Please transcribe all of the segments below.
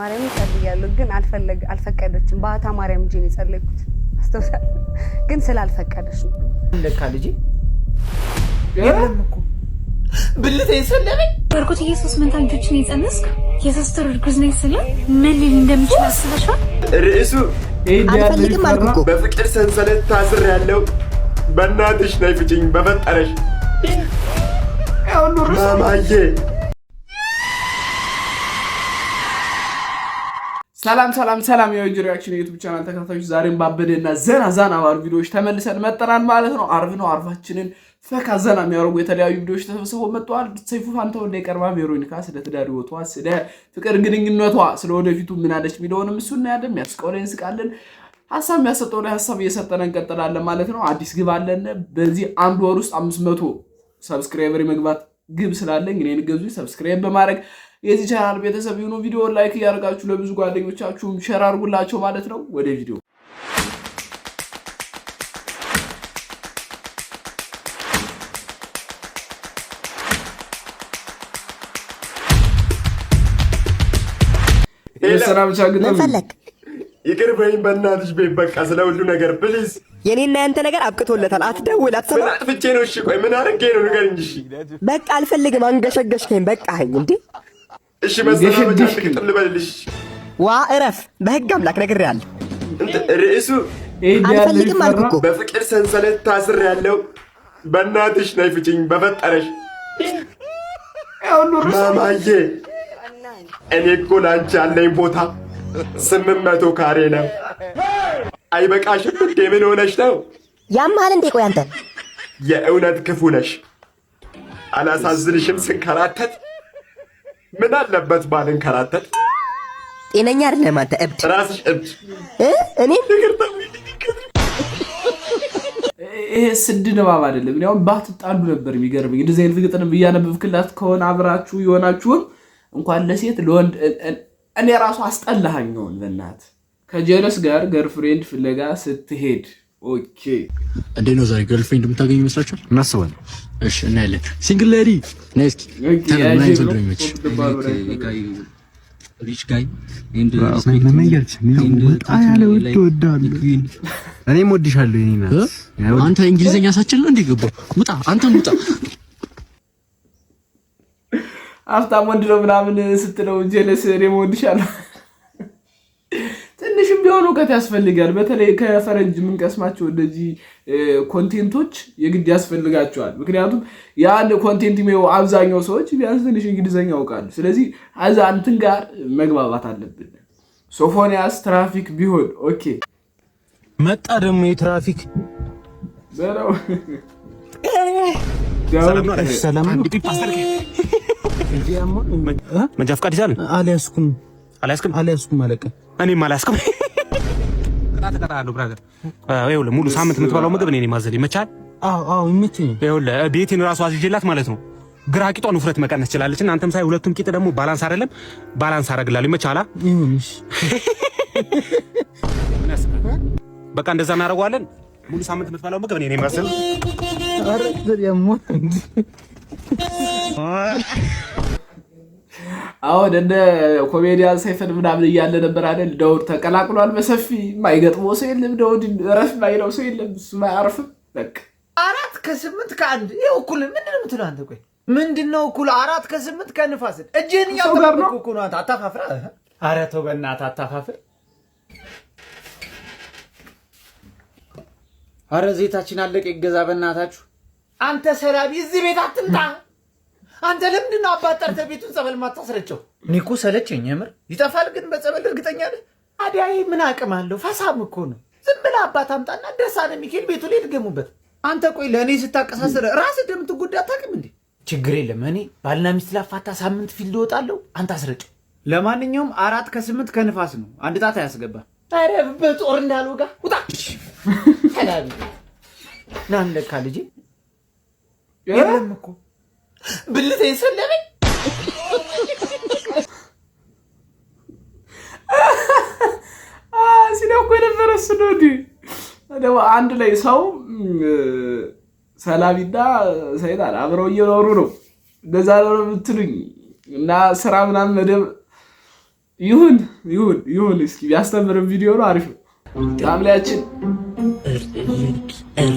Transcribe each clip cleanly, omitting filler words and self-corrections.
ማርያም ይፈልጋሉ ግን አልፈቀደችም። ባታ ማርያም ጂኒ ጸለይኩት አስተውሳል ግን ስላልፈቀደች ነው። ለካ ልጅ የለም እኮ ብልቴ ሰለበኝ ወርቁት ኢየሱስ መንታንጆችን ይጸነስክ የሶስተር እርጉዝ ነኝ ስለ ምን ሊል እንደምችል አስበሻል? ርዕሱ አልፈልግም አልኩ እኮ በፍቅር ሰንሰለት ታስር ያለው በእናትሽ ነይ ፍጭኝ በፈጠረሽ ማማዬ። ሰላም የወጅ ሪአክሽን ዩቲዩብ ቻናል ተከታታዮች ዛሬም ባበደና ዘና ባሉ ቪዲዮዎች ተመልሰን መጥተናል ማለት ነው። አርብ ነው። አርባችንን ፈካ ዘና የሚያደርጉ የተለያዩ ቪዲዮዎች ተሰብስበው መጥተዋል። ሰይፉ ፋንታው እንደቀርባ ቬሮኒካ ስለ ትዳር ህይወቷ፣ ስለ ፍቅር ግንኙነቷ፣ ስለ ወደፊቱ ምን አለች የሚለውንም እሱ እናያለን። የሚያስቀው ላይ እንስቃለን። ሐሳብ የሚያሰጠው ላይ ሐሳብ እየሰጠን እንቀጥላለን ማለት ነው። አዲስ ግብ አለን። በዚህ አንድ ወር ውስጥ 500 ሰብስክራይበር የመግባት ግብ ስላለኝ እኔን ገዙኝ። ሰብስክራይብ በማድረግ የዚህ ቻናል ቤተሰብ ይሁኑ። ቪዲዮ ላይክ ያደርጋችሁ ለብዙ ጓደኞቻችሁም ሼር አድርጉላቸው ማለት ነው። ወደ ቪዲዮ ሰላም ቻግተም ይቅር በይኝ በእናትሽ ቤት በቃ ስለ ሁሉ ነገር ፕሊዝ። የኔና ያንተ ነገር አብቅቶለታል። አትደውል አትሰማ። ምን አጥፍቼ ነው? እሺ ቆይ ምን አድርጌ ነው ንገሪኝ። እሺ በቃ አልፈልግም። አንገሸገሽከኝ በቃኝ እንዴ። እሺ መሰናበቻ ጥቅም ልበልልሽ። ዋ እረፍ በህግ አምላክ ነግሬሃለሁ። ርዕሱ አልፈልግም አልኩ እኮ በፍቅር ሰንሰለት ታስር ያለው በእናትሽ ነይ ፍጭኝ በፈጠረሽ ማማዬ። እኔ እኮ ላንቺ ያለኝ ቦታ 800 ካሬ ነው። አይበቃሽም እንዴ? ምን ሆነሽ ነው? ያማል እንዴ? ቆይ አንተ የእውነት ክፉ ነሽ። አላሳዝንሽም ስንከራተት? ምን አለበት ባልንከራተት? ጤነኛ አይደለም አንተ እብድ። ራስሽ እብድ። እኔ ይሄ ስድ ንባብ አይደለም። እኔ አሁን ባትጣሉ ነበር የሚገርመኝ። እንደዚህ አይነት ግጥም እያነበብክላት ከሆነ አብራችሁ የሆናችሁም እንኳን ለሴት ለወንድ እኔ ራሱ አስጠላኸኛውን በእናት ከጀለስ ጋር ገርፍሬንድ ፍለጋ ስትሄድ ኦኬ። እንዴ ነው ዛሬ ገርልፍሬንድ የምታገኙ ይመስላችኋል? እናስባለን። እሺ እናያለን። ሲንግል ሌዲ ነስኪ ተናግናይ ተድረኞች ሪች ጋይ ኤንድ እኔም ወድሻለሁ። የኔ አንተ እንግሊዘኛ ሳችል እንዴ ገባው ሙጣ አንተ ሙጣ አፍታም ወንድ ነው ምናምን ስትለው ጀለስ እኔም ወድሻለሁ። ትንሽም ቢሆን እውቀት ያስፈልጋል። በተለይ ከፈረንጅ የምንቀስማቸው እንደዚህ ኮንቴንቶች የግድ ያስፈልጋቸዋል። ምክንያቱም ያን ኮንቴንት የሚው አብዛኛው ሰዎች ቢያንስ ትንሽ እንግሊዘኛ ያውቃሉ። ስለዚህ አዛ እንትን ጋር መግባባት አለብን። ሶፎንያስ ትራፊክ ቢሆን ኦኬ መጣ ደግሞ የትራፊክ በለው ሰላም መንጃ ፈቃድ ይዛል። አልያዝኩም አለቀ። እኔም አልያዝኩም። ተቀጣጣለሁ ብራዘር። ይኸውልህ ሙሉ ሳምንት የምትበላው ምግብ እኔ ነኝ ማዘል ይመቻል። አዎ ይመችኝ። ይኸውልህ ቤቴን ራሱ አዝዤላት ማለት ነው። ግራ ቂጧን ውፍረት መቀነስ ትችላለች። እና አንተም ሳይ ሁለቱም ቂጥ ደግሞ ባላንስ አይደለም። ባላንስ አደርግላለሁ። ይመቻላ። በቃ እንደዛ እናደርገዋለን። ሙሉ ሳምንት የምትበላው ምግብ እኔ ነኝ ማዘል። አሁን እንደ ኮሜዲያን ሰይፈን ምናምን እያለ ነበር አይደል? ዳውድ ተቀላቅሏል በሰፊ ማይገጥመው ሰው የለም። ዳውድ ረፍ ማይለው ሰው የለም። እሱ ማያርፍም። በቃ 4 ከ8 ከ1 ይሄ እኩል ምንድን ነው የምትለው አንተ? ቆይ ምንድነው እኩል 4 ከ8 ከንፋስ እጅህን ያጠብቁ እኮ ነው። አንተ አታፋፍራ። ኧረ ተው በእናትህ አታፋፍር። ኧረ ዘይታችን አለቀ ይገዛ በእናታችሁ። አንተ ሰላቢ እዚህ ቤት አትምጣ። አንተ ለምንድን ነው አባት ጠርተህ ቤቱን ጸበል ማታስረጨው? እኔ እኮ ሰለቸኝ የምር። ይጠፋል ግን በጸበል እርግጠኛ ነህ? ታዲያ ምን አቅም አለው? ፈሳም እኮ ነው። ዝም ብለህ አባት አምጣና ድርሳነ ሚካኤል ቤቱ ላይ ድገሙበት። አንተ ቆይ ለእኔ ስታቀሳስረ ራስህ እንደምትጎዳ አታውቅም እንዴ? ችግር የለም እኔ ባልና ሚስት ላፋታ ሳምንት ፊልድ እወጣለሁ። አንተ አስረጨው። ለማንኛውም 4 ከ8 ከንፋስ ነው። አንድ ጣት አያስገባ። ኧረ በጦር እንዳልወጋ ውጣ። ሰላቢ ና እንደካ ልጄ የለም እኮ ብልቴ ሰለበኝ። ሲለው እኮ የነበረ እሱ ነው እንዴ? ደግሞ አንድ ላይ ሰው ሰላቢና ሰይጣን አብረው እየኖሩ ነው። እንደዛ ነው የምትሉኝ? እና ስራ ምናምን መደብ ይሁን እስኪ ያስተምረን ቪዲዮ ነው አሪፍ ነው ፋሚሊያችን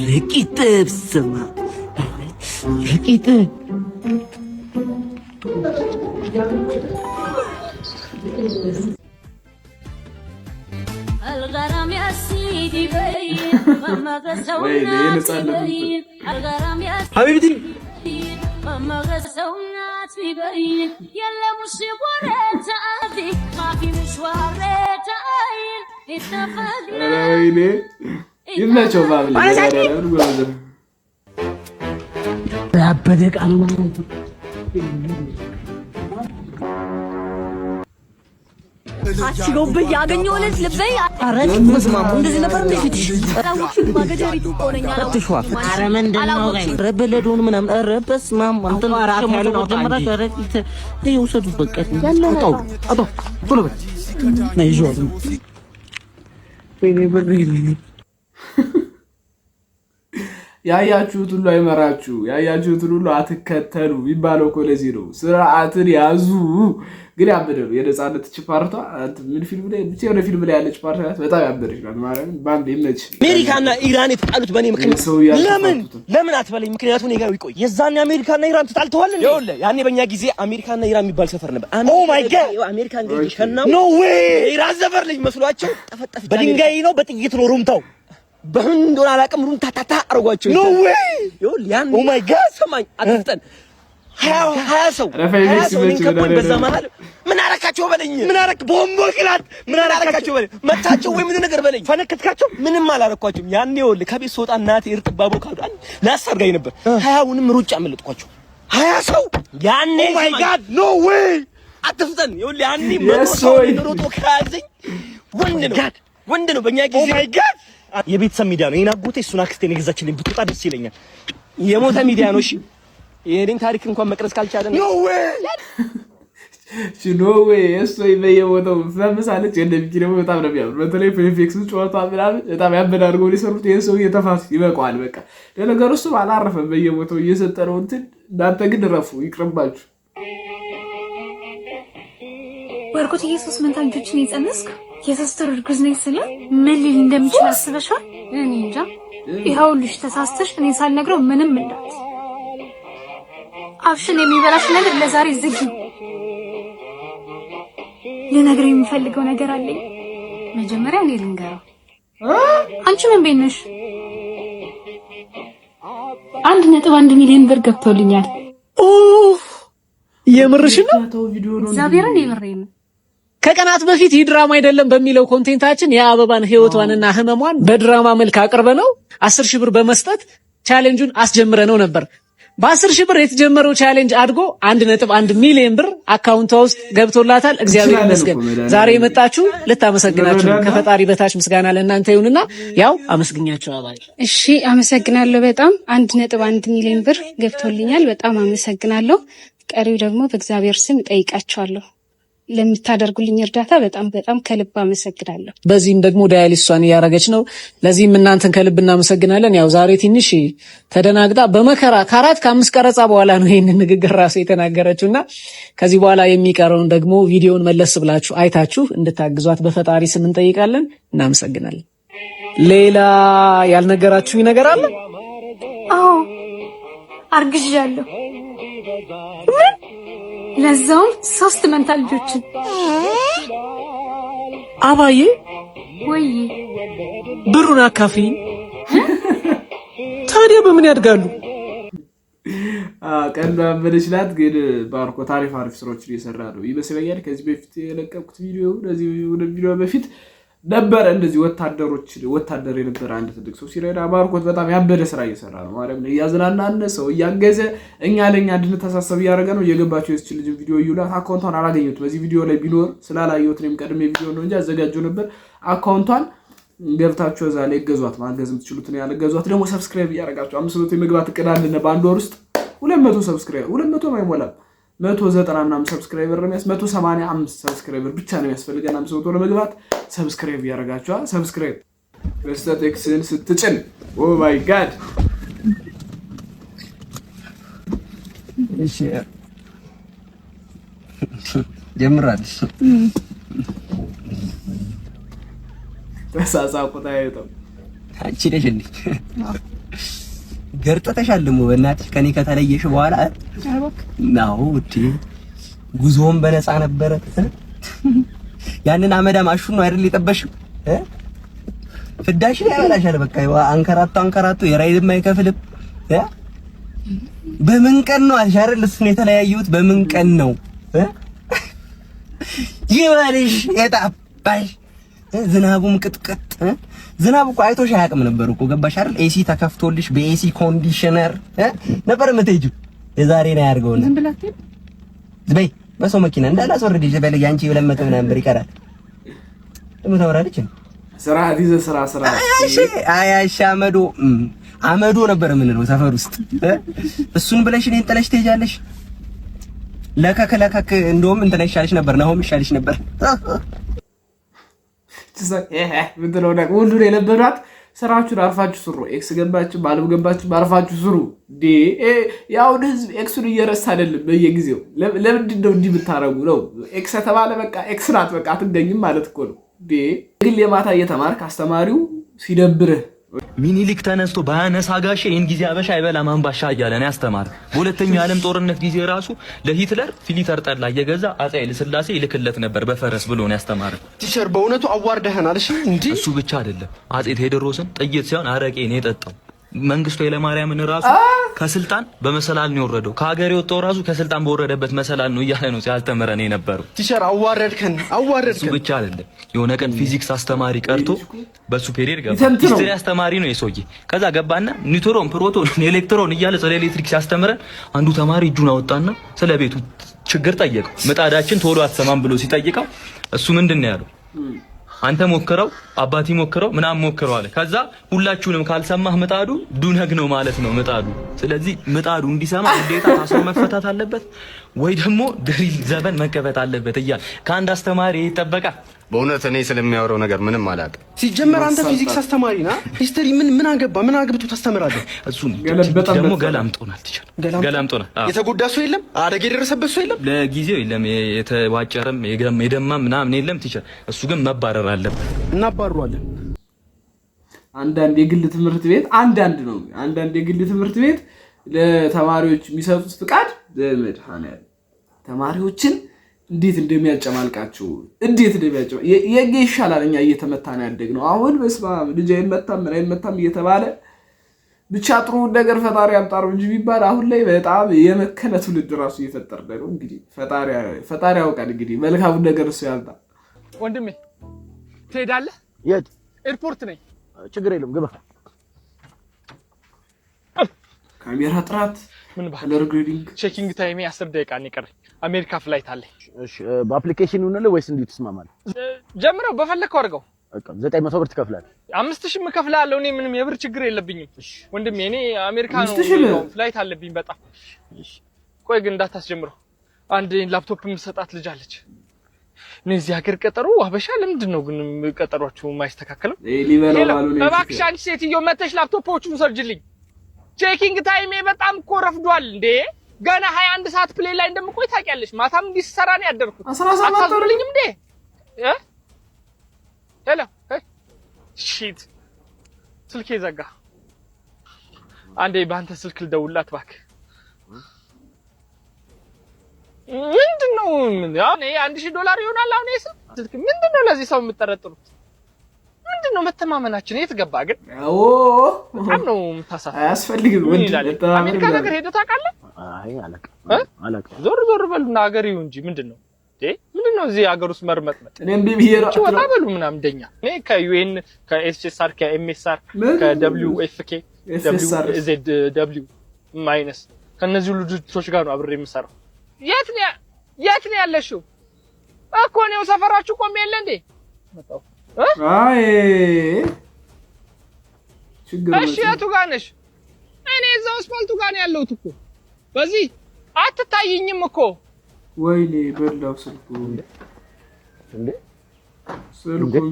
ረቂት ብስማ ረቂት الغرام يا سيدي بين ماما غسونا تبين الغرام يا حبيبتي ماما غسونا تبين يلا مش وريت عادي ما في مشوار عين اتفقنا ويلي يمشوا فاميلي ربك الله አሽጎብ ያገኘውለት ልበይ አረን መስማሙ እንደዚህ ነበር እንዴት ታውቁ ማገጀሪ ቆነኛ ነው ተሽዋፍ አረመንደናው ጋር ረበለዶን ምናምን ረበስ ማም አንተን አራት ያለው ጀመራ ተረክተ ይውሰዱ በቀት ያለው አቶ ቶሎ በል ነይ ጆር ወይኔ በሪ ያያችሁት ሁሉ አይመራችሁ ያያችሁት ሁሉ አትከተሉ ይባለው እኮ ለዚህ ነው ስርዓትን ያዙ ግን ያበደሉ የነጻነት ችፓርቷ ምን ፊልም ላይ ብቻ የሆነ ፊልም ላይ ያለች ፓርት በጣም ያበደች ነው ማለት ባንድ ይመች አሜሪካና ኢራን የተጣሉት በኔ ምክንያት ለምን አትበለኝ ምክንያቱም እኔ ጋር ይቆይ የዛኔ አሜሪካና ኢራን ተጣልተዋል እንዴ ይኸውልህ ያኔ በእኛ ጊዜ አሜሪካና ኢራን የሚባል ሰፈር ነበር ኦ ማይ ጋድ አሜሪካ እንግዲህ ከናው ኖ ዌይ ኢራን ሰፈር ልጅ መስሏቸው ጠፈጠፍ በድንጋይ ነው በጥይት ነው ሩምታው በህንዶን አላቀም ሩም ታታታ አርጓቸው ኖ ዌይ ይኸውልህ ያን ኦ ማይ ጋድ ሰማኝ አጥፍተን ሀያ ሰው በዛ መሀል ምን አረካቸው በለኝ ምን አረክ ቦምቦ ክላት ምን አረካቸው በለኝ መታቸው ወይ ምን ነገር በለኝ ፈነከትካቸው ምንም አላረኳቸውም ያኔ ይኸውልህ ከቤት ስወጣ እናቴ እርጥባቦ ካዳን ላሳርጋኝ ነበር 20ውንም ሩጫ አመለጥኳቸው 20 ሰው ያኔ ኦ ማይ ጋድ ኖ ዌይ አትፍጠን ይኸውልህ ያኔ መጥቶ ሮጦ ከያዘኝ ወንድ ነው በእኛ ጊዜ ኦ ማይ ጋድ የቤተሰብ ሚዲያ ነው የናጎቴ እሱን አክስቴን የገዛችልኝ ብትወጣ ደስ ይለኛል የሞተ ሚዲያ ነው እሺ የኔን ታሪክ እንኳን መቅረጽ ካልቻለ ኖ ዌይ እሱ በየቦታው ፈምሳለች እንደዚህ ደግሞ በጣም ነው የሚያምር በተለይ ፌክስ ጨዋታ ምናምን በጣም ያበዳርገው ሊሰሩት ይሄን ሰው እየተፋስ ይበቃዋል በቃ ለነገሩ እሱ አላረፈም በየቦታው እየሰጠረው እንትን እናንተ ግን ረፉ ይቅርባችሁ ወርቁት ኢየሱስ መንታ ልጆችን የጸነስክ የሶስተር እርጉዝ ነኝ ስለ ምን ሊል እንደምችል አስበሻል እኔ እንጃ ይሄው ልጅ ተሳስተሽ እኔ ሳልነግረው ምንም እንዳት አፍሽን የሚበላሽ ነገር ለዛሬ ዝጊ ልነግርህ የምፈልገው ነገር አለኝ መጀመሪያ እኔ ልንገረው አንቺ ምን ቤነሽ 1.1 ሚሊዮን ብር ገብቶልኛል የምርሽ ነው እግዚአብሔርን የምሬን ከቀናት በፊት ይህ ድራማ አይደለም በሚለው ኮንቴንታችን የአበባን ህይወቷንና ህመሟን በድራማ መልክ አቅርበነው 10,000 ብር በመስጠት ቻሌንጁን አስጀምረነው ነበር በ10,000 ብር የተጀመረው ቻሌንጅ አድጎ 1.1 ሚሊዮን ብር አካውንቷ ውስጥ ገብቶላታል እግዚአብሔር ይመስገን ዛሬ የመጣችሁ ልታመሰግናችሁ ከፈጣሪ በታች ምስጋና ለእናንተ ይሁንና ያው አመስግኛችሁ አባይ እሺ አመሰግናለሁ በጣም 1.1 ሚሊዮን ብር ገብቶልኛል በጣም አመሰግናለሁ ቀሪው ደግሞ በእግዚአብሔር ስም ጠይቃችኋለሁ ለምታደርጉልኝ እርዳታ በጣም ከልብ አመሰግናለሁ በዚህም ደግሞ ዳያሊሷን ያረጋች ነው ለዚህም እናንተን ከልብ እናመሰግናለን ያው ዛሬ ትንሽ ተደናግጣ በመከራ ከ4-5 ቀረጻ በኋላ ነው ይሄንን ንግግር ራሱ የተናገረችውና ከዚህ በኋላ የሚቀረውን ደግሞ ቪዲዮውን መለስ ብላችሁ አይታችሁ እንድታግዟት በፈጣሪ ስም እንጠይቃለን እናመሰግናለን ሌላ ያልነገራችሁኝ ነገር አለ አዎ አርግዣለሁ ለዛው 3 መንታ ልጆችን አባዬ ወይ ብሩን አካፍኝ ታዲያ በምን ያድጋሉ ቀንዷ በለችላት ግን ባርኮ ታሪፍ አሪፍ ስራዎች እየሰራ ነው ይመስለኛል ከዚህ በፊት የለቀቁት ቪዲዮ ለዚህ ቪዲዮ በፊት ነበር እንደዚህ ወታደር የነበረ አንድ ትልቅ ሰው ሲረዳ ባርኮት በጣም ያበደ ስራ እየሰራ ነው ማለት ነው ያዝናናን ሰው ያገዘ እኛ ለኛ እንድንተሳሰብ ያደረገ ነው የገባቸው እዚህ ልጅ ቪዲዮ ይውላት አካውንቷን አላገኘሁት በዚህ ቪዲዮ ላይ ቢኖር ስላላየሁት ነው ቀድሜ ቪዲዮ ነው እንጂ አዘጋጀው ነበር አካውንቷን ገብታችሁ እዛ ላይ ገዟት ማገዝም ትችሉት ነው ያለገዟት ደግሞ ሰብስክራይብ ያደርጋችሁ 500 የመግባት እቅዳለን በአንድ ወር ውስጥ 200 ሰብስክራይብ 200 ማይሞላም 190 ምናምን ሰብስክራይበር ነው 185 ሰብስክራይበር ብቻ ነው ያስፈልገና 500 ለመግባት ሰብስክራይብ ያደርጋችሁ ሰብስክራይብ በስታቴክስን ስትጭን ኦ ማይ ጋድ እሺ ጀምራለሽ ተሳሳቁ ታይተው አንቺ ነሽ እንዴ ገርጠተሻል ደሞ በእናትሽ ከኔ ከተለየሽ በኋላ ናው እቺ ጉዞውን በነፃ ነበረ ያንን አመዳም አሹን ነው አይደል የጠበሽው ፍዳሽ ያበላሻል በቃ አንከራቶ የራይድም አይከፍልም በምን ቀን ነው አሻረል እሱን የተለያዩት በምን ቀን ነው ይወልሽ የጣባሽ ዝናቡም ቅጥቅጥ ዝናብ እኮ አይቶሽ አያውቅም ነበር እኮ ገባሽ አይደል ኤሲ ተከፍቶልሽ በኤሲ ኮንዲሽነር ነበር የምትሄጂው የዛሬ ነው ያርገው ዝም ብላት ዝበይ በሰው መኪና እንዳላስወርድሽ በለ ያንቺ 200 ምናምን ብር ይቀራል እምታወራለች ስራ ዲዘ ስራ አያሻ አመዶ ነበር የምንለው ሰፈር ውስጥ እሱን ብለሽ እኔን ጥለሽ ትሄጃለሽ ለከከለከክ እንደውም እንትን ይሻልሽ ነበር ናሆም ይሻልሽ ነበር ምንድነው ነገር ሁሉ የነበራት ስራችሁን አርፋችሁ ስሩ ኤክስ ገባችሁ ባልብ ገባችሁ ባርፋችሁ ስሩ ያው ህዝብ ኤክሱን እየረሳ አይደለም በየጊዜው ለምንድን ነው እንዲህ ብታረጉ ነው ኤክስ ተባለ በቃ ኤክስ ናት በቃ አትገኝም ማለት እኮ ነው ግን የማታ እየተማርክ አስተማሪው ሲደብርህ ሚኒሊክ ተነስቶ ባያነሳ ጋሼ ይሄን ጊዜ አበሻ አይበላም አንባሻ እያለ ነው ያስተማረ በሁለተኛው ዓለም ጦርነት ጊዜ ራሱ ለሂትለር ፊሊተር ጠላ እየገዛ አፄ ኃይለ ሥላሴ ይልክለት ነበር በፈረስ ብሎ ነው ያስተማረ ቲቸር በእውነቱ አዋርደህናል እሺ እንዴ እሱ ብቻ አይደለም አፄ ቴዎድሮስን ጥይት ሳይሆን አረቄ ነው የጠጣው መንግስቱ ኃይለማርያምን ራሱ ከስልጣን በመሰላል ነው የወረደው ከሀገር የወጣው ራሱ ከስልጣን በወረደበት መሰላል ነው እያለ ነው ሲያስተምረን የነበረው ቲቸር አዋረድከን እሱ ብቻ አይደለም የሆነ ቀን ፊዚክስ አስተማሪ ቀርቶ በሱ ፔሪድ ገባ ሂስትሪ አስተማሪ ነው የሰውዬ ከዛ ገባና ኒውትሮን ፕሮቶን ኤሌክትሮን እያለ ስለ ኤሌክትሪክ ሲያስተምረን አንዱ ተማሪ እጁን አወጣና ስለ ቤቱ ችግር ጠየቀው ምጣዳችን ቶሎ አትሰማም ብሎ ሲጠይቀው እሱ ምንድነው ያለው አንተ ሞክረው አባቲ ሞክረው ምናም ሞክረው አለ ከዛ ሁላችሁንም ካልሰማህ ምጣዱ ዱነግ ነው ማለት ነው ምጣዱ ስለዚህ ምጣዱ እንዲሰማ ግዴታ ታስሮ መፈታት አለበት ወይ ደግሞ ድሪል ዘበን መቀበጥ አለበት እያል ከአንድ አስተማሪ ይጠበቃል በእውነት እኔ ስለሚያወራው ነገር ምንም አላውቅም ሲጀመር አንተ ፊዚክስ አስተማሪ ና ሂስትሪ ምን አገባ ምን አግብቶ ታስተምራለህ እሱን ደግሞ ገላምጦናል ቲቸር ገላምጦናል የተጎዳ ሰው የለም አደጋ የደረሰበት ሰው የለም ለጊዜው የለም የተዋጨረም የደማም ምናምን የለም ቲቸር እሱ ግን መባረር አለበት እናባረዋለን አንዳንድ የግል ትምህርት ቤት አንዳንድ የግል ትምህርት ቤት ለተማሪዎች የሚሰጡት ፍቃድ በመድኃኒዓለም ተማሪዎችን እንዴት እንደሚያጨማልቃቸው የጌ ይሻላል እኛ እየተመታን ያደግነው አሁን በስማ ልጅ አይመታም እየተባለ ብቻ ጥሩ ነገር ፈጣሪ ያምጣው እንጂ ቢባል አሁን ላይ በጣም የመከነ ትውልድ ራሱ እየፈጠረ ነው እንግዲህ ፈጣሪ ያውቃል እንግዲህ መልካም ነገር እሱ ያልታ ወንድሜ ትሄዳለህ የት ኤርፖርት ነኝ ችግር የለም ግባ ካሜራ ጥራት ምን ከለር ግሬዲንግ ቼኪንግ ታይሜ 10 ደቂቃ ነው የቀረኝ አሜሪካ ፍላይት አለ እሺ በአፕሊኬሽን ነው ወይስ እንዴት ትስማማለህ ጀምረው በፈለከው አድርገው በቃ 900 ብር ትከፍላለህ 5000 እከፍላለሁ እኔ ምንም የብር ችግር የለብኝም ወንድሜ እኔ አሜሪካ ነው ፍላይት አለብኝ በጣም ቆይ ግን እንዳታስጀምረው አንድ ላፕቶፕ የምሰጣት ልጅ አለች እነዚህ ሀገር ቀጠሮ አበሻ ለምንድን ነው ግን ቀጠሯችሁ የማይስተካከለው እባክሽ አንቺ ሴትዮ መተሽ ላፕቶፖቹን ሰርጅልኝ ቼኪንግ ታይሜ በጣም እኮ ረፍዷል እንዴ ገና 21 ሰዓት ፕሌን ላይ እንደምቆይ ታውቂያለሽ ማታም እንዲሰራ ነው ያደርኩት አታዝልኝም እንዴ ሄሎ ሺት ስልኬ ዘጋ አንዴ ባንተ ስልክ ልደውልላት እባክህ ምንድነው ያው $1000 ይሆናል አሁን ስልክ ምንድነው ለዚህ ሰው የምትጠረጥሩት ምንድነው መተማመናችን የት ገባ ግን በጣም ነው የምታሳፍረው አያስፈልግም አሜሪካ ነገር ሄደህ ታውቃለህ አይ አላውቅም ዞር በሉና ሀገሪው እንጂ ምንድነው ምንድነው እዚህ ሀገር ውስጥ መርመጥመጥ እኔም ቢቢየራ ወጣ በሉ ምናምን እንደኛ እኔ ከዩኤን ከኤስኤስአር ከኤምኤስአር ከደብሊውኤፍኬ ደብሊው ማይነስ ከነዚህ ሁሉ ድርጅቶች ጋር ነው አብሬ የምሰራው የት ነው ያለሽው እኮ ነው ሰፈራችሁ ቆም የለ እንዴ መጣው አይ ችግር እሺ የቱ ጋር ነሽ እኔ እዛው አስፋልቱ ጋር ነው ያለሁት እኮ በዚህ አትታይኝም እኮ ወይኔ በላው ስልኩን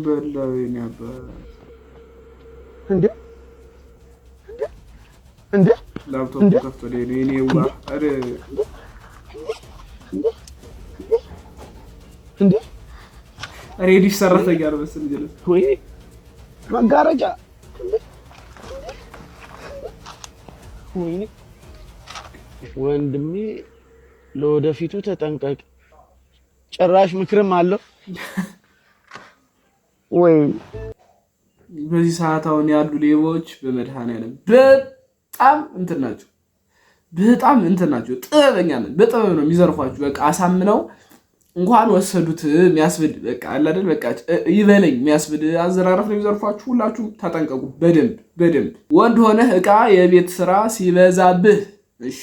በላው የኔ አባት እንዴ ላፕቶፕ ከፍቶ ለኔ ዋ አረ እንዴ ሬዲሽ ሰራተኛ ነው መሰለኝ ጀለስ ወይ መጋረጃ ወንድሜ ለወደፊቱ ተጠንቀቅ። ጭራሽ ምክርም አለው ወይ? በዚህ ሰዓት አሁን ያሉ ሌቦች በመድኃኒዓለም በጣም እንትን ናቸው። ጥበበኛ ነን። በጥበብ ነው የሚዘርፏችሁ። በቃ አሳምነው እንኳን ወሰዱት የሚያስብል በቃ አለ አይደል? በቃ ይበለኝ የሚያስብል አዘራረፍ ነው የሚዘርፏችሁ። ሁላችሁም ተጠንቀቁ በደንብ። ወንድ ሆነህ ዕቃ የቤት ስራ ሲበዛብህ እሺ።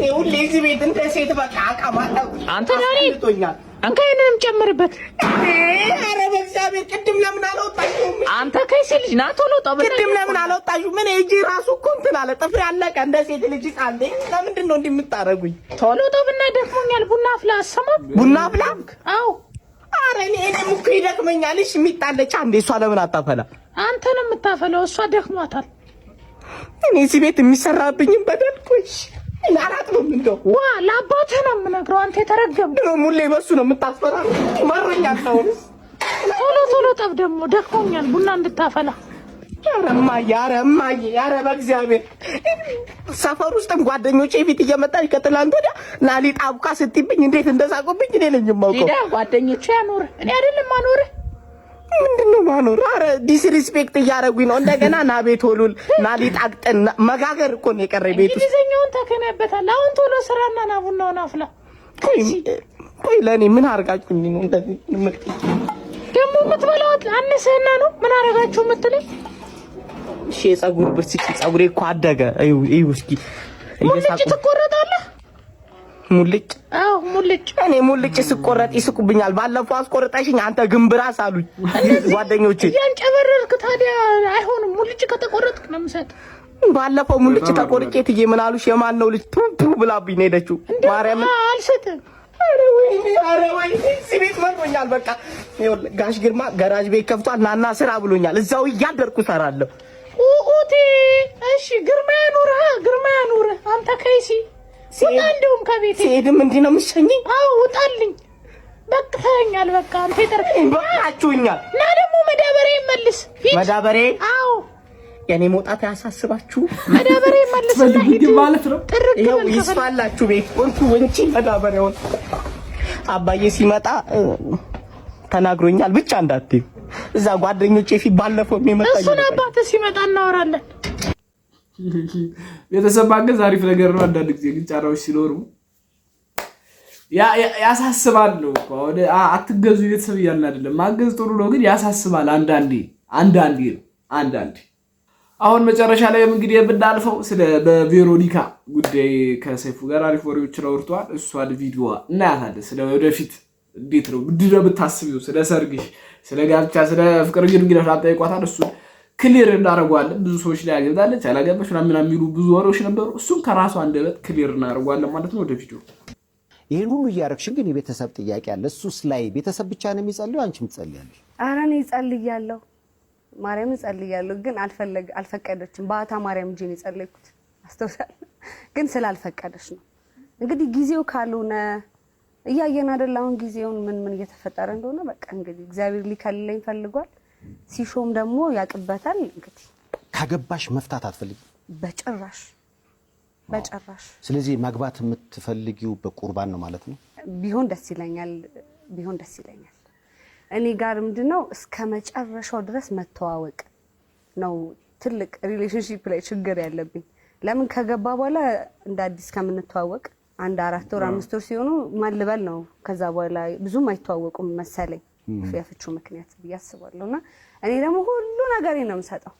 ይሁን ለዚህ ቤት እንደ ሴት በቃ አቃማጣው አንተ ዳኒ አንከይንም ጨምርበት። አረ በእግዚአብሔር ቅድም ለምን አልወጣሽም? አንተ ከይሲ ልጅ ና ቶሎ ጠብቅ። ቅድም ለምን አልወጣሽም? ምን እጂ ራሱ እኮ እንትን አለ ጥፍሬ አለቀ። እንደ ሴት ልጅ ቃል ለምንድን ነው እንደምታረጉኝ? ቶሎ ጠብና ደክሞኛል። ቡና አፍላ አሰማም። ቡና አፍላ? አዎ። አረ እኔም እኮ ይደክመኛል። እሺ የሚጣለች አንዴ እሷ ለምን አታፈላ? አንተ ነው የምታፈለው፣ እሷ ደክሟታል። እኔ እዚህ ቤት የሚሰራብኝም በደል ቆይሽ እናራት ነው እንደው ዋ ለአባትህ ነው የምነግረው። አንተ የተረገም ነው ሙሌ በሱ ነው የምታስፈራው። ማረኛት ነው። ቶሎ ጠብ ደግሞ ደክሞኛል፣ ቡና እንድታፈላ። ኧረ እማዬ ኧረ በእግዚአብሔር ሰፈር ውስጥም ጓደኞቼ ፊት እየመጣች ከትላንት ወዲያ ናሊ ጣብቃ ስትይብኝ እንዴት እንደሳቁብኝ እኔ ነኝ የማውቀው። ሄዳ ጓደኞቼ ያኖር እኔ አይደለም ማኖር። ምንድነው ማኖር? ኧረ ዲስሪስፔክት እያደረጉኝ ነው። እንደገና ና ቤት ወሉል ናሊ ጣቅጠን መጋገር እኮ ነው የቀረኝ ቤት ውስጥ። እንግሊዘኛውን ተከነበታል። አሁን ቶሎ ስራና ና ቡናውን አፍላ። ቆይ ለእኔ ምን አድርጋችሁኝ ነው እንደዚህ ደግሞ የምትበላው? አነሰህና ነው ምን አደረጋችሁ የምትለኝ? እሺ የፀጉር ብርሲት ፀጉሬ እኮ አደገ። እዩ እስኪ ሙልጭ ትቆረጣለህ? ሙልጭ? አዎ ሙልጭ። እኔ ሙልጭ ስቆረጥ ይስቁብኛል። ባለፈው አስቆረጣሽኝ አንተ ግንብራስ አሉኝ ጓደኞቼ። ያንጨበረርክ ታዲያ አይሆንም። ሙልጭ ከተቆረጥክ ነው የምሰጥ። ባለፈው ሙልጭ ተቆርጬ ትዬ ምን አሉሽ? የማን ነው ልጅ ቱቱ ብላብኝ ነው ሄደችው። ማርያም አልሰጥም። ኧረ ወይ እዚህ ቤት መጥቶኛል። በቃ ጋሽ ግርማ ጋራጅ ቤት ከፍቷል። ናና ስራ ብሎኛል። እዛው እያደርኩ ሰራለሁ። ኡኡቲ እሺ ግርማ ያኑርህ አንተ ከይሲ ወጣ። እንደውም ከቤቴ ሲሄድም እንዲህ ነው የምትሸኘኝ? አዎ ውጣልኝ። በቃኛል። በቃ አንተ በቃችሁኛል። እና ደግሞ መዳበሪያ ይመልስ። መዳበሪያ? አዎ የኔ መውጣት ያሳስባችሁ? መዳበሪያ ይመልስ ማለት ነው። ይኸው ይስፋላችሁ ቤት ወንኩ ወንቺ መዳበሪያውን አባዬ ሲመጣ ተናግሮኛል። ብቻ እንዳትዪ እዛ ጓደኞቼ ፊት ባለፈው የሚመጣ እሱን አባትህ ሲመጣ እናወራለን። ቤተሰብ ማገዝ አሪፍ ነገር ነው። አንዳንድ ጊዜ ግን ጫናዎች ሲኖሩ ያሳስባል ነው እኮ። አትገዙ ቤተሰብ እያልን አይደለም። ማገዝ ጥሩ ነው፣ ግን ያሳስባል አንዳንዴ። አሁን መጨረሻ ላይ እንግዲህ የምናልፈው ስለ በቬሮኒካ ጉዳይ ከሰይፉ ጋር አሪፍ ወሬዎች አውርተዋል። እሷን ቪዲዮ እናያታለን። ስለ ወደፊት እንዴት ነው ምንድን ነው የምታስቢው? ስለ ሰርግሽ፣ ስለ ጋብቻ፣ ስለ ፍቅር ግንኙነት አጠይቋታል። እሱን ክሊር እናደርገዋለን። ብዙ ሰዎች ላይ አገብታለች አላገባች ምናምን የሚሉ ብዙ ወሬዎች ነበሩ። እሱም ከራሱ አንደበት ክሊር እናደርገዋለን ማለት ነው። ወደ ቪዲዮ ይሄን ሁሉ እያደረግሽ ግን የቤተሰብ ጥያቄ አለ። እሱስ ላይ ቤተሰብ ብቻ ነው የሚጸልዩ? አንቺም ትጸልያለሽ? ኧረ እኔ እጸልያለሁ፣ ማርያም እጸልያለሁ። ግን አልፈቀደችም። በአታ ማርያም እጄ ነው የጸለይኩት አስተውሳለሁ። ግን ስላልፈቀደች ነው። እንግዲህ ጊዜው ካልሆነ እያየን አይደል? አሁን ጊዜውን ምን እየተፈጠረ እንደሆነ በቃ እንግዲህ እግዚአብሔር ሊከልለኝ ፈልጓል። ሲሾም ደግሞ ያቅበታል። እንግዲህ ካገባሽ መፍታት አትፈልጊም? በጭራሽ። ስለዚህ ማግባት የምትፈልጊው በቁርባን ነው ማለት ነው? ቢሆን ደስ ይለኛል። እኔ ጋር ምንድነው እስከ መጨረሻው ድረስ መተዋወቅ ነው። ትልቅ ሪሌሽንሺፕ ላይ ችግር ያለብኝ ለምን ከገባ በኋላ እንደ አዲስ ከምንተዋወቅ አንድ 4 ወር 5 ወር ሲሆኑ ማልበል ነው። ከዛ በኋላ ብዙም አይተዋወቁም መሰለኝ የፍቹ ምክንያት ብዬ አስባለሁና እኔ ደግሞ ሁሉ ነገር ነው የምሰጠው።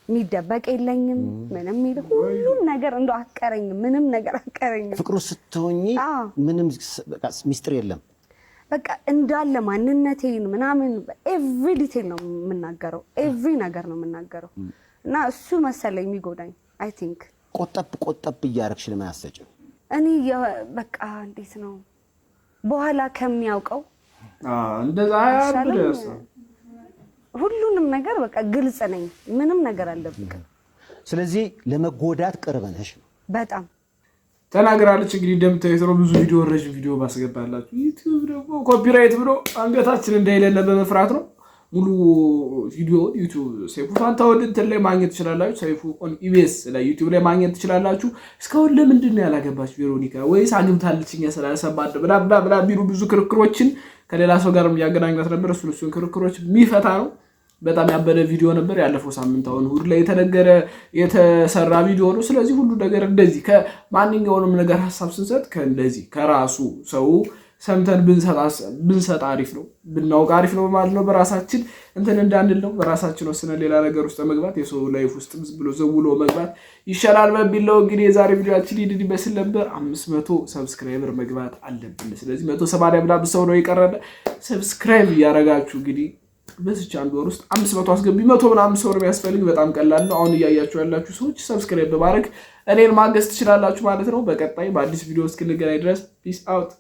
የሚደበቅ የለኝም ምንም ሁሉ ነገር እንደው አትቀረኝም። ምንም ነገር አትቀረኝም። ፍቅሩ ስትሆኚ ምንም ሚስጥር የለም። በቃ እንዳለ ማንነቴን ምናምን ኤቭሪ ዲቴል ነው የምናገረው። ኤቭሪ ነገር ነው የምናገረው እና እሱ መሰለኝ የሚጎዳኝ። አይ ቲንክ ቆጠብ እያደረግሽ ለምን አሰጭም? እኔ በቃ እንዴት ነው በኋላ ከሚያውቀው እንደዛ ያብደስ ሁሉንም ነገር በቃ ግልጽ ነኝ። ምንም ነገር አልደብቅም። ስለዚህ ለመጎዳት ቅርብ ነሽ። በጣም ተናግራለች። እንግዲህ እንደምታዩት ነው። ብዙ ቪዲዮ ረጅም ቪዲዮ ባስገባላችሁ ዩቲዩብ ደግሞ ኮፒራይት ብሎ አንገታችን እንዳይለለ በመፍራት ነው። ሙሉ ቪዲዮ ዩቲዩብ ሰይፉ ፋንታሁን እንትን ላይ ማግኘት ትችላላችሁ። ሰይፉ ኦን ኢቢኤስ ላይ ዩቲዩብ ላይ ማግኘት ትችላላችሁ። እስካሁን ለምንድን ነው ያላገባች ቬሮኒካ ወይስ አግብታለች እኛ ስላልሰማን ብላ ቢሉ ብዙ ክርክሮችን ከሌላ ሰው ጋርም እያገናኟት ነበር። እሱን ክርክሮች የሚፈታ ነው። በጣም ያበደ ቪዲዮ ነበር ያለፈው ሳምንት አሁን እሑድ ላይ የተሰራ ቪዲዮ ነው። ስለዚህ ሁሉ ነገር እንደዚህ ከማንኛውንም ነገር ሀሳብ ስንሰጥ ከእንደዚህ ከራሱ ሰው ሰምተን ብንሰጥ አሪፍ ነው፣ ብናውቅ አሪፍ ነው ማለት ነው። በራሳችን እንትን እንዳንል ነው። በራሳችን ወስነን ሌላ ነገር ውስጥ መግባት የሰው ላይፍ ውስጥ ብሎ ዘውሎ መግባት ይሻላል በሚል ነው። እንግዲህ የዛሬ ቪዲዮአችን ይድድ ይመስል ነበር። 500 ሰብስክራይበር መግባት አለብን። ስለዚህ 180 ምናምን ሰው ነው የቀረን። ሰብስክራይብ እያደረጋችሁ እንግዲህ በዚህ አንድ ወር ውስጥ 500 አስገቢ። 100 ምናምን ሰው ነው የሚያስፈልግ። በጣም ቀላል ነው። አሁን እያያችሁ ያላችሁ ሰዎች ሰብስክራይብ በማድረግ እኔን ማገዝ ትችላላችሁ ማለት ነው። በቀጣይ በአዲስ ቪዲዮ እስክንገናኝ ድረስ ፒስ አውት።